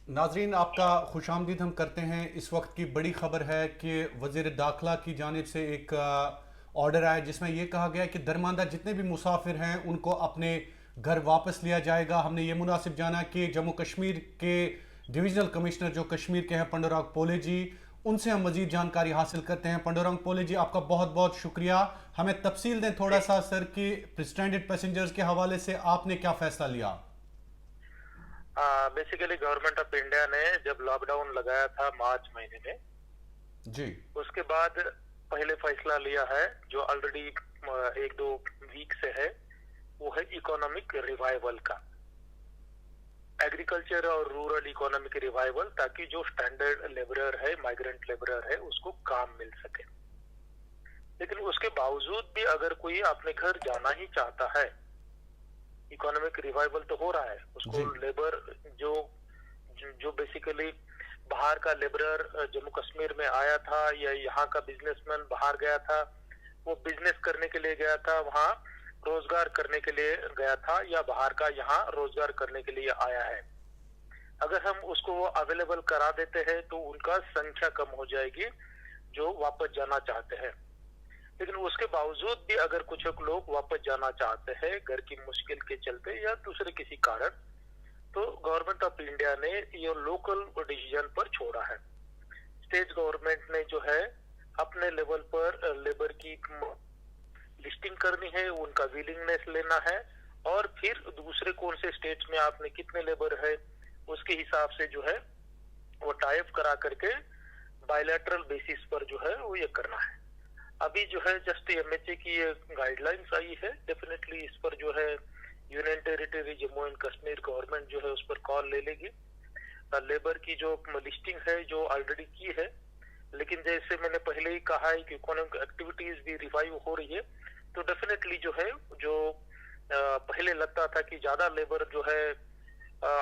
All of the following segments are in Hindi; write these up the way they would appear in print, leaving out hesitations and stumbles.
नाजरीन, आपका खुशामदीद हम करते हैं। इस वक्त की बड़ी खबर है कि वज़ीर दाखिला की जानिब से एक ऑर्डर आया जिसमें यह कहा गया कि दरमानदा जितने भी मुसाफिर हैं उनको अपने घर वापस लिया जाएगा। हमने ये मुनासिब जाना कि जम्मू कश्मीर के डिविजनल कमिश्नर जो कश्मीर के हैं पंडोराग पोले जी, उनसे हम मजीद जानकारी हासिल करते हैं। पंडोराग पोले जी, आपका बहुत बहुत शुक्रिया। हमें तफसील दें थोड़ा जी। सा सर कि स्ट्रैंडेड पैसेंजर्स के हवाले से आपने क्या फैसला लिया। बेसिकली गवर्नमेंट ऑफ इंडिया ने जब लॉकडाउन लगाया था मार्च महीने में, जी। उसके बाद पहले फैसला लिया है जो ऑलरेडी एक दो वीक से है, वो है इकोनॉमिक रिवाइवल का, एग्रीकल्चर और रूरल इकोनॉमिक रिवाइवल, ताकि जो स्टैंडर्ड लेबरर है, माइग्रेंट लेबरर है, उसको काम मिल सके। लेकिन उसके बावजूद भी अगर कोई अपने घर जाना ही चाहता है, इकोनॉमिक रिवाइवल तो हो रहा है, उसको जी। लेबर जो जो बेसिकली बाहर का लेबरर जम्मू कश्मीर में आया था या यहाँ का बिजनेसमैन बाहर गया था, वो बिजनेस करने के लिए गया था, वहाँ रोजगार करने के लिए गया था, या बाहर का यहाँ रोजगार करने के लिए आया है, अगर हम उसको वो अवेलेबल करा देते हैं तो उनका संख्या कम हो जाएगी जो वापस जाना चाहते हैं। लेकिन उसके बावजूद भी अगर कुछ लोग वापस जाना चाहते हैं घर की मुश्किल के चलते या दूसरे किसी कारण, तो गवर्नमेंट ऑफ इंडिया ने ये लोकल डिसीजन पर छोड़ा है। स्टेट गवर्नमेंट ने जो है अपने लेवल पर लेबर की लिस्टिंग करनी है, उनका विलिंगनेस लेना है, और फिर दूसरे कौन से स्टेट में आपने कितने लेबर है उसके हिसाब से जो है वो टाइप करा करके बायलैटरल बेसिस पर जो है वो ये करना है। अभी जो है जस्ट एमएचए की ये गाइडलाइंस आई है, डेफिनेटली इस पर जो है union territory Jammu and Kashmir government जो है उस पर कॉल ले लेगी। लेबर की जो लिस्टिंग है जो ऑलरेडी की है, लेकिन जैसे मैंने पहले ही कहा है कि इकोनॉमिक एक्टिविटीज भी रिवाइव हो रही है, तो डेफिनेटली जो है जो पहले लगता था कि ज्यादा लेबर जो है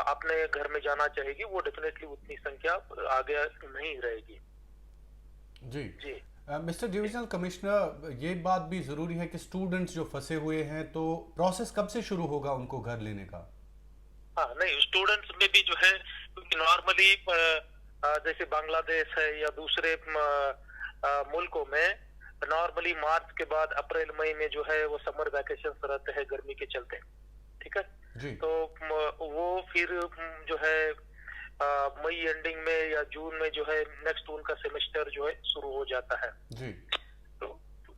अपने घर में जाना चाहेगी, वो डेफिनेटली उतनी संख्या आगे नहीं रहेगी। जी। जी। मिस्टर डिविजनल कमिश्नर, ये बात भी ज़रूरी है कि स्टूडेंट्स जो फंसे हुए हैं तो प्रोसेस कब से शुरू होगा उनको घर लेने का। हाँ, नहीं, स्टूडेंट्स में भी जो है, क्योंकि नॉर्मली जैसे बांग्लादेश है या दूसरे मुल्कों में नॉर्मली मार्च के बाद अप्रैल मई में जो है वो समर वैकेशन रहते हैं गर्मी के चलते, ठीक है। जी। तो वो फिर जो है मई एंडिंग में या जून में जो है नेक्स्ट उनका सेमेस्टर जो है शुरू हो जाता है। जी। तो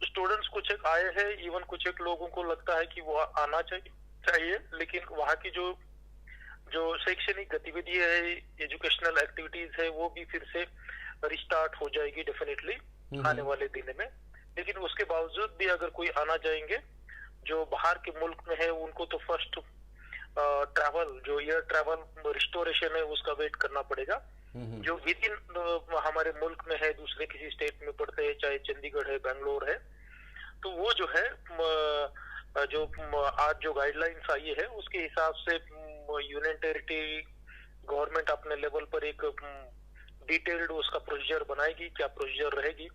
स्टूडेंट्स कुछ एक आए हैं, इवन कुछ एक लोगों को लगता है कि वो आना चाहिए, लेकिन वहाँ की जो जो शैक्षणिक गतिविधि है, एजुकेशनल एक्टिविटीज है, वो भी फिर से रिस्टार्ट हो जाएगी डेफिनेटली आने वाले दिन में। लेकिन उसके बावजूद भी अगर कोई आना चाहेंगे जो बाहर के मुल्क में है, उनको तो फर्स्ट ट्रैवल जो एयर ट्रैवल रिस्टोरेशन है उसका वेट करना पड़ेगा। जो विद इन हमारे मुल्क में है, दूसरे किसी स्टेट में पड़ते हैं, चाहे चंडीगढ़ है, बेंगलोर है, तो वो जो है जो आज जो गाइडलाइंस आई है उसके हिसाब से यूनियन टेरिटरी गवर्नमेंट अपने लेवल पर एक डिटेल्ड उसका प्रोसीजर बनाएगी। क्या प्रोसीजर रहेगी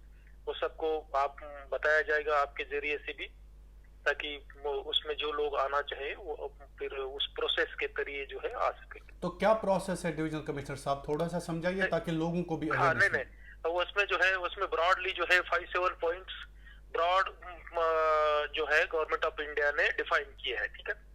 वो सबको आप बताया जाएगा आपके जरिए से भी, ताकि उसमें जो लोग आना चाहे वो फिर उस प्रोसेस के जरिए जो है आ सके। तो क्या प्रोसेस है डिविजनल कमिश्नर साहब, थोड़ा सा समझाइए ताकि लोगों को भी हाँ, नहीं अवेयरनेस नहीं, हो। तो उसमें जो है उसमें ब्रॉडली जो है 5-7 पॉइंट्स ब्रॉड जो है गवर्नमेंट ऑफ इंडिया ने डिफाइन किया है, ठीक है।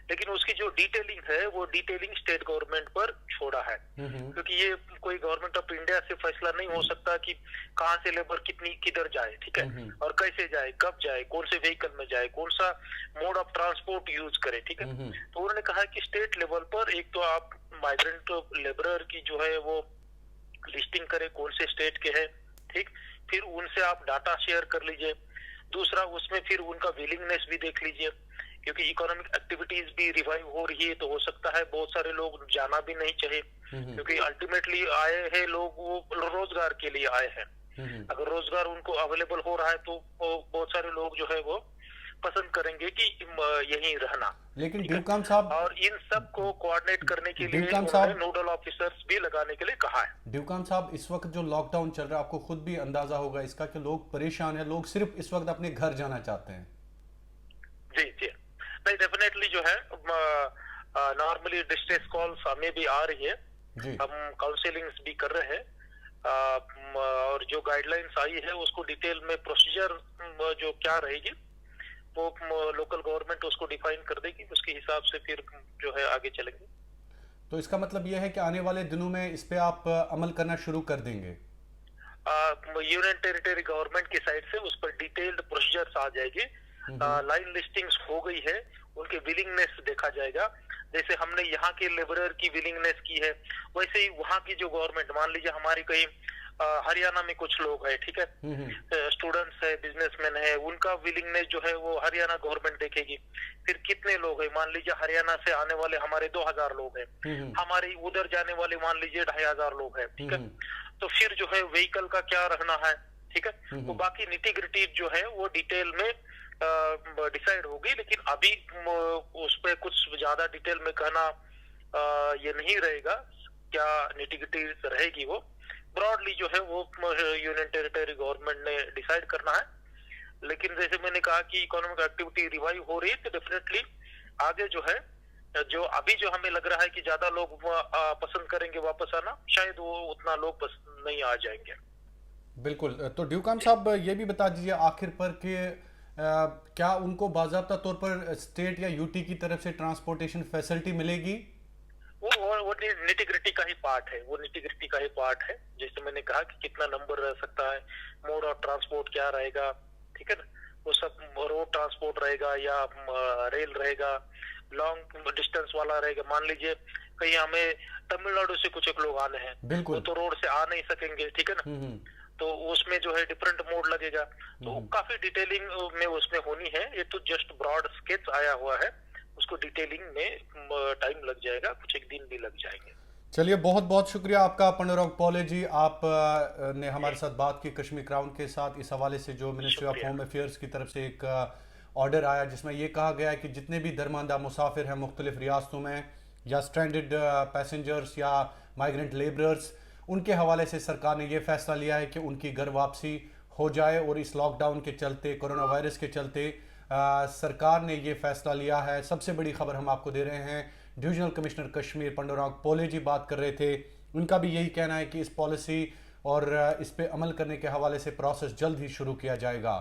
लेकिन उसकी जो डिटेलिंग है वो डिटेलिंग स्टेट गवर्नमेंट पर छोड़ा है, क्योंकि ये कोई गवर्नमेंट ऑफ इंडिया से फैसला नहीं हो सकता कि कहाँ से लेबर कितनी किधर जाए, ठीक है, और कैसे जाए, कब जाए, कौन से व्हीकल में जाए, कौन सा मोड ऑफ ट्रांसपोर्ट यूज करे, ठीक है। तो उन्होंने कहा कि स्टेट लेवल पर एक तो आप माइग्रेंट लेबरर की जो है वो लिस्टिंग करें कौन से स्टेट के हैं, ठीक, फिर उनसे आप डाटा शेयर कर लीजिए। दूसरा, उसमें फिर उनका विलिंगनेस भी देख लीजिए, क्योंकि इकोनॉमिक एक्टिविटीज भी रिवाइव हो रही है, तो हो सकता है बहुत सारे लोग जाना भी नहीं चाहे, क्योंकि अल्टीमेटली आए हैं लोग वो रोजगार के लिए आए हैं। अगर रोजगार उनको अवेलेबल हो रहा है तो बहुत सारे लोग जो है वो पसंद करेंगे कि यहीं रहना। लेकिन ड्यूकाम साहब, और इन सब को कोऑर्डिनेट करने के लिए ड्यूकाम उन्होंने साहब, नोडल ऑफिसर्स भी लगाने के लिए कहा है। ड्यूकाम साहब, इस वक्त जो लॉकडाउन चल रहा है आपको खुद भी अंदाजा होगा इसका कि लोग परेशान हैं, लोग सिर्फ इस वक्त अपने घर जाना चाहते हैं। जी जी, नहीं, डेफिनेटली जो है नॉर्मली डिस्ट्रेस कॉल्स हमें भी आ रही है, जी। हम काउंसलिंग्स भी कर रहे हैं। और जो गाइडलाइंस आई है उसको डिटेल में प्रोसीजर जो क्या रहेगी वो लोकल गवर्नमेंट उसको डिफाइन कर देगी, उसके हिसाब से फिर जो है आगे चलेंगे। तो इसका मतलब यह है कि आने वाले दिनों में इस पे आप अमल करना शुरू कर देंगे। यूनियन टेरिटरी गवर्नमेंट की साइड से उस पर डिटेल्ड प्रोसीजर्स आ जाएगी। हम्म। लाइन लिस्टिंग्स हो गई है, उनके विलिंगनेस देखा जाएगा। जैसे हमने यहाँ के लेबरर की विलिंगनेस की है, वैसे ही वहाँ की जो गवर्नमेंट, मान लीजिए हमारी कहीं हरियाणा में कुछ लोग हैं, ठीक है, हम्म। स्टूडेंट्स है, बिजनेसमैन है, उनका विलिंगनेस जो है वो हरियाणा गवर्नमेंट देखेगी। फिर कितने लोग हैं, मान लीजिए हरियाणा से आने वाले हमारे 2000 लोग हैं, हम्म। हमारे उधर जाने वाले मान लीजिए 2500 लोग हैं, ठीक है। हम्म। तो फिर जो है व्हीकल का क्या रखना है, ठीक है। तो हम्म। बाकी निटी ग्रिटी जो है वो डिटेल में डिसाइड होगी, लेकिन अभी उस पर कुछ ज्यादा डिटेल में कहना ये नहीं रहेगा, क्या निटी ग्रिटी रहेगी। वो ब्रॉडली जो है वो यूनियन टेरिटरी गवर्नमेंट ने डिसाइड करना है। लेकिन जैसे मैंने कहा कि इकोनॉमिक एक्टिविटी रिवाइव हो रही है, तो डेफिनेटली आगे जो है, जो अभी जो हमें लग रहा है कि ज्यादा लोग पसंद करेंगे वापस आना, शायद वो उतना लोग पसंद नहीं आ जाएंगे। बिल्कुल। तो ड्यूकाम साहब ये भी बता दीजिए आखिर पर कि क्या उनको बाज़ाब्ता तौर पर स्टेट या यूटी की तरफ से ट्रांसपोर्टेशन फैसिलिटी मिलेगी? वो निटी ग्रिटी का ही पार्ट है, वो निटी ग्रिटी का ही पार्ट है। जैसे मैंने कहा कि कितना नंबर रह सकता है, मोड ऑफ ट्रांसपोर्ट क्या रहेगा, ठीक है ना, वो सब रोड ट्रांसपोर्ट रहेगा या रेल रहेगा, लॉन्ग डिस्टेंस वाला रहेगा। मान लीजिए कहीं हमें तमिलनाडु से कुछ एक लोग आने हैं, वो बिल्कुल। तो रोड से आ नहीं सकेंगे, ठीक है ना, हम्म। तो उसमें जो है डिफरेंट मोड लगेगा। तो काफी डिटेलिंग में उसमें होनी है। ये तो जस्ट ब्रॉड स्केच आया हुआ है, उसको डिटेलिंग में टाइम लग जाएगा, कुछ एक दिन भी लग जाएंगे। चलिए, बहुत बहुत शुक्रिया आपका पंडोराग पोले जी। आप ने हमारे साथ बात की कश्मीर क्राउन के साथ इस हवाले से जो मिनिस्ट्री ऑफ होम अफेयर्स की तरफ से एक ऑर्डर आया जिसमें ये कहा गया है कि जितने भी दरमानदा मुसाफिर हैं मुख्तलिफ रियासतों में, या स्ट्रैंडेड पैसेंजर्स या माइग्रेंट लेबरर्स, उनके हवाले से सरकार ने यह फैसला लिया है कि उनकी घर वापसी हो जाए। और इस लॉकडाउन के चलते, कोरोना वायरस के चलते सरकार ने ये फैसला लिया है। सबसे बड़ी खबर हम आपको दे रहे हैं, डिविजनल कमिश्नर कश्मीर पंडोराग पोले जी बात कर रहे थे। उनका भी यही कहना है कि इस पॉलिसी और इस पे अमल करने के हवाले से प्रोसेस जल्द ही शुरू किया जाएगा।